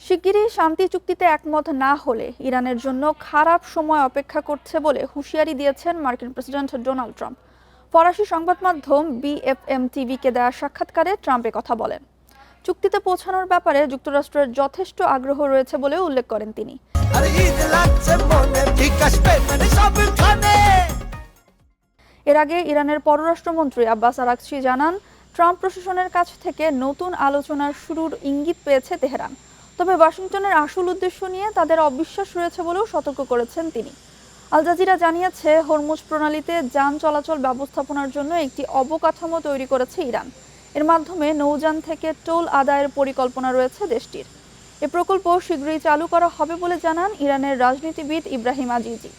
শিগগিরই শান্তি চুক্তিতে একমত না হলে ইরানের জন্য খারাপ সময় অপেক্ষা করছে বলে হুঁশিয়ারি দিয়েছেন মার্কিন প্রেসিডেন্ট ডোনাল্ড ট্রাম্প। ফরাসি সংবাদ মাধ্যম বিএফএম টিভিকে দেওয়া সাক্ষাৎকারে ট্রাম্প কথা বলেন। চুক্তিতে পৌঁছানোর ব্যাপারে যুক্তরাষ্ট্রের যথেষ্ট আগ্রহ রয়েছে বলে উল্লেখ করেন তিনি। এর আগে ইরানের পররাষ্ট্রমন্ত্রী আব্বাস আরাগচি জানান, ট্রাম্প প্রশাসনের কাছ থেকে নতুন আলোচনার শুরুর ইঙ্গিত পেয়েছে তেহরান। তবে ওয়াশিংটনের আসল উদ্দেশ্য নিয়ে তাদের অবিশ্বাস রয়েছে বলেও সতর্ক করেছেন তিনি। আল জাজিরা জানিয়েছে, হরমুজ প্রণালীতে যান চলাচল ব্যবস্থাপনার জন্য একটি অবকাঠামো তৈরি করেছে ইরান। এর মাধ্যমে নৌযান থেকে টোল আদায়ের পরিকল্পনা রয়েছে দেশটির। এ প্রকল্প শীঘ্রই চালু করা হবে বলে জানান ইরানের রাজনীতিবিদ ইব্রাহিম আজিজি।